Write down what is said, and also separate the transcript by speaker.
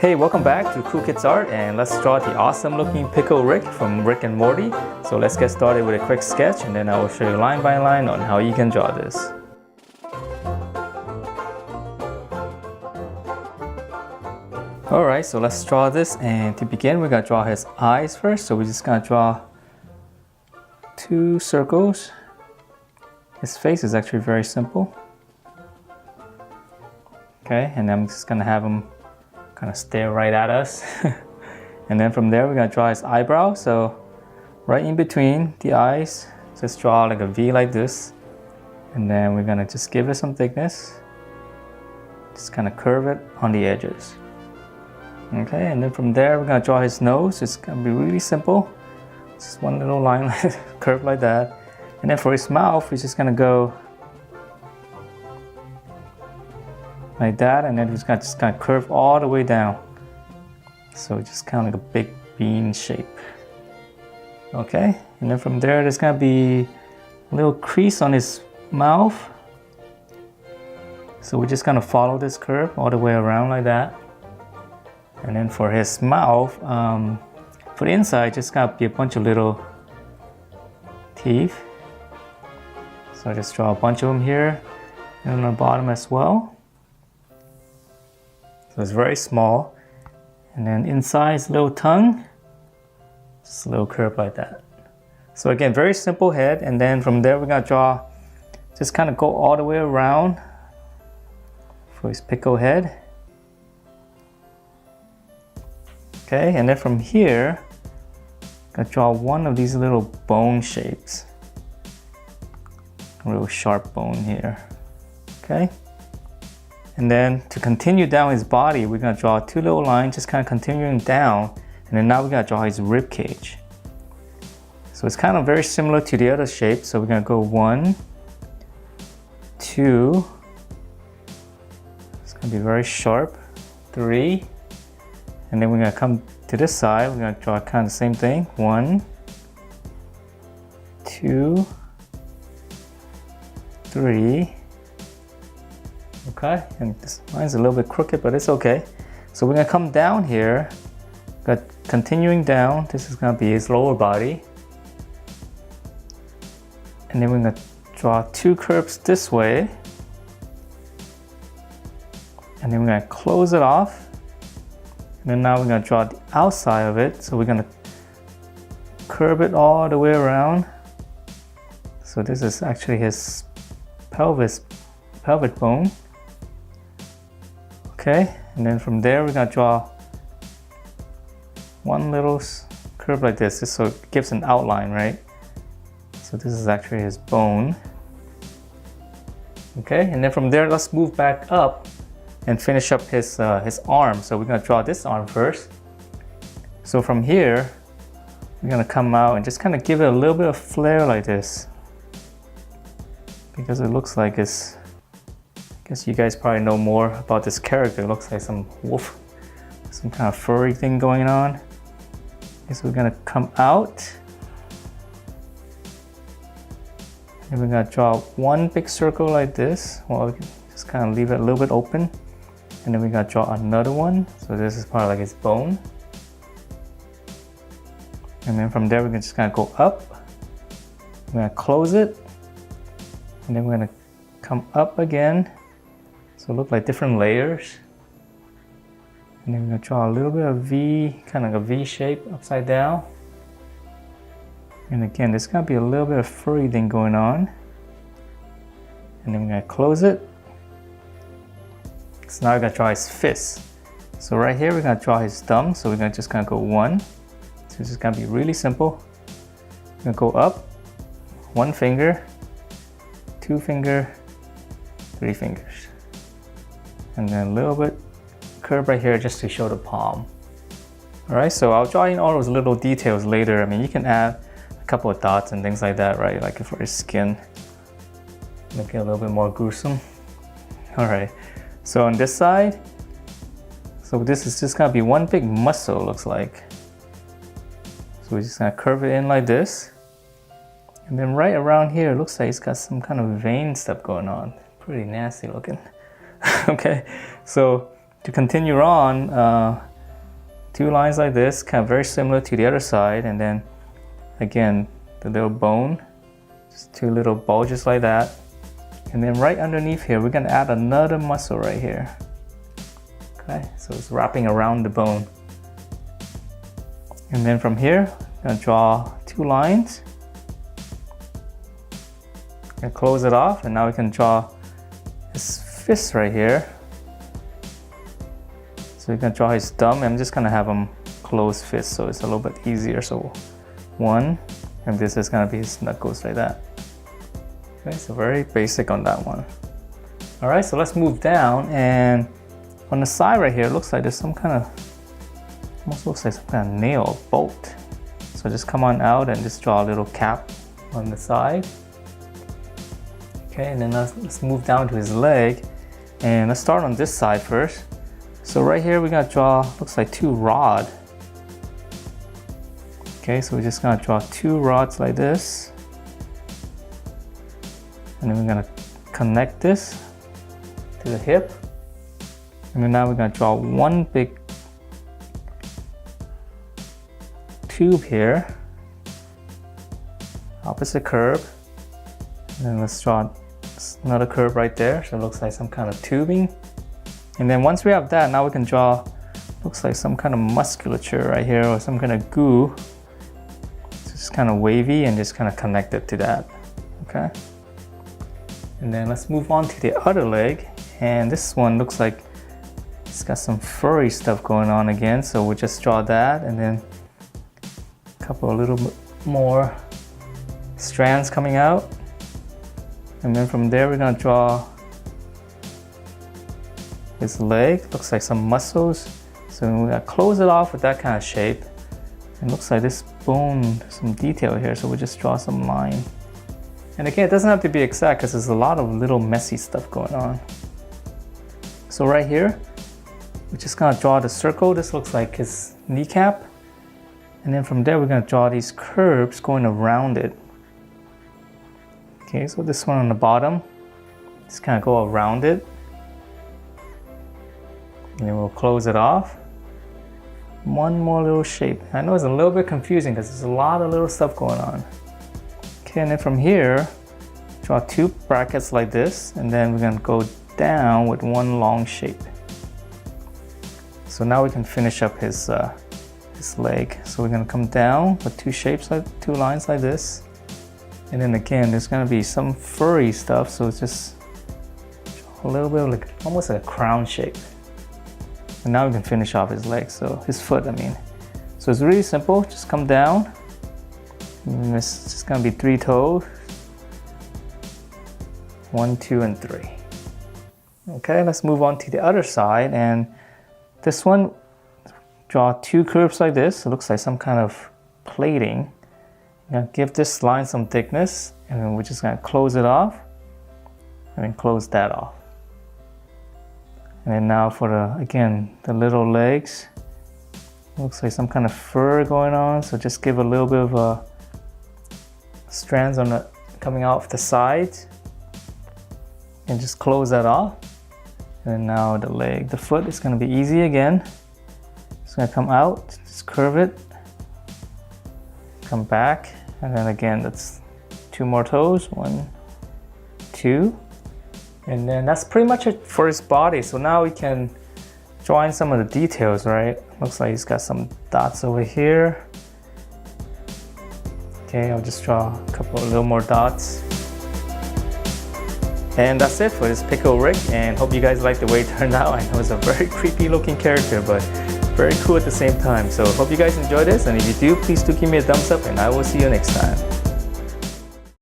Speaker 1: Hey, welcome back to Cool Kids Art, and let's draw the awesome looking Pickle Rick from Rick and Morty. So let's get started with a quick sketch, and then I will show you line by line on how you can draw this. Alright, so let's draw this, and to begin we're going to draw his eyes first. So we're just going to draw two circles. His face is actually very simple. Okay, and I'm just going to have him kind of stare right at us. And then from there we're going to draw his eyebrow. So right in between the eyes, just draw like a V like this. And then we're going to just give it some thickness. Just kind of curve it on the edges. Okay, and then from there we're going to draw his nose. It's going to be really simple. Just one little line curve like that. And then for his mouth, we're just going to go like that, and then it's going to just kind of curve all the way down. So just kind of like a big bean shape. Okay, and then from there there's going to be a little crease on his mouth. So we're just going to follow this curve all the way around like that. And then for his mouth, for the inside, just got to be a bunch of little teeth. So I just draw a bunch of them here and on the bottom as well. So it's very small. And then inside is a little tongue, just a little curve like that. So again, very simple head. And then from there we're going to draw, just kind of go all the way around for his pickle head. Okay, and then from here, I'm going to draw one of these little bone shapes. A real sharp bone here. Okay. And then to continue down his body, we're going to draw two little lines, just kind of continuing down. And then now we're going to draw his rib cage. So it's kind of very similar to the other shape. So we're going to go 1, 2. It's going to be very sharp. 3. And then we're going to come to this side. We're going to draw kind of the same thing. 1, 2, 3. Okay, and this line's a little bit crooked, but it's okay. So we're going to come down here, continuing down. This is going to be his lower body. And then we're going to draw two curves this way. And then we're going to close it off. And then now we're going to draw the outside of it. So we're going to curve it all the way around. So this is actually his pelvic bone. Okay, and then from there we're going to draw one little curve like this, just so it gives an outline, right? So this is actually his bone. Okay, and then from there let's move back up and finish up his arm. So we're going to draw this arm first. So from here we're going to come out and just kind of give it a little bit of flair like this, because it looks like it's, I guess you guys probably know more about this character. It looks like some wolf, some kind of furry thing going on. Okay, so we're gonna come out. And we're gonna draw one big circle like this. Well, we can just kind of leave it a little bit open. And then we're gonna draw another one. So this is part of like his bone. And then from there, we're just gonna go up. We're gonna close it. And then we're gonna come up again. So look like different layers. And then we're going to draw a little bit of V, kind of like a V shape upside down. And again, there's going to be a little bit of furry thing going on. And then we're going to close it. So now we're going to draw his fist. So right here, we're going to draw his thumb. So we're going to just kind of go 1. So it's just going to be really simple. We're going to go up, 1 finger, 2 finger, 3 fingers. And then a little bit curve right here just to show the palm. Alright, so I'll draw in all those little details later. I mean, you can add a couple of dots and things like that, right? Like for his skin, make it a little bit more gruesome. Alright, so on this side, so this is just gonna be one big muscle, looks like. So we're just gonna curve it in like this. And then right around here, it looks like it's got some kind of vein stuff going on. Pretty nasty looking. Okay, so to continue on, two lines like this, kind of very similar to the other side, and then again the little bone, just two little bulges like that. And then right underneath here, we're gonna add another muscle right here. Okay, so it's wrapping around the bone. And then from here, I'm gonna draw two lines and close it off. And now we can draw his fist right here. So we're gonna draw his thumb. I'm just gonna have him closed fist, so it's a little bit easier. So one, and this is gonna be his knuckles like that. Okay, so very basic on that one. All right, so let's move down, and on the side right here, it looks like there's some kind of, almost looks like some kind of nail, bolt. So just come on out and just draw a little cap on the side. Okay, and then let's move down to his leg, and let's start on this side first. So right here, we're gonna draw, looks like two rods. Okay, so we're just gonna draw two rods like this. And then we're gonna connect this to the hip. And then now we're gonna draw one big tube here, opposite curve. And then let's draw another curve right there, so it looks like some kind of tubing. And then once we have that, now we can draw, looks like some kind of musculature right here, or some kind of goo. It's just kind of wavy and just kind of connect it to that, okay? And then let's move on to the other leg. And this one looks like it's got some furry stuff going on again, so we'll just draw that, and then a couple of little bit more strands coming out. And then from there, we're gonna draw his leg. Looks like some muscles. So we're gonna close it off with that kind of shape. It looks like this bone, some detail here, so we'll just draw some line. And again, it doesn't have to be exact because there's a lot of little messy stuff going on. So right here, we're just gonna draw the circle. This looks like his kneecap. And then from there, we're gonna draw these curves going around it. Okay, so this one on the bottom, just kind of go around it. And then we'll close it off. One more little shape. I know it's a little bit confusing because there's a lot of little stuff going on. Okay, and then from here, draw two brackets like this, and then we're gonna go down with one long shape. So now we can finish up his leg. So we're gonna come down with two shapes, like two lines like this. And then again, there's gonna be some furry stuff, so it's just a little bit of like, almost like a crown shape. And now we can finish off his leg, so his foot, I mean. So it's really simple, just come down. And it's just gonna be 3 toes. 1, 2, and 3. Okay, let's move on to the other side. And this one, draw 2 curves like this. It looks like some kind of plating. Now give this line some thickness, and then we're just gonna close it off, and then close that off. And then now for the, again, the little legs, looks like some kind of fur going on, so just give a little bit of strands on the coming out of the sides, and just close that off. And then now the leg, the foot is gonna be easy again. It's gonna come out, just curve it, come back, and then again, that's 2 more toes, 1, 2. And then that's pretty much it for his body. So now we can draw in some of the details, right? Looks like he's got some dots over here. Okay, I'll just draw a couple of little more dots. And that's it for this Pickle Rick, and hope you guys like the way it turned out. I know it's a very creepy looking character, but very cool at the same time. So hope you guys enjoyed this, and if you do, please do give me a thumbs up, and I will see you next time.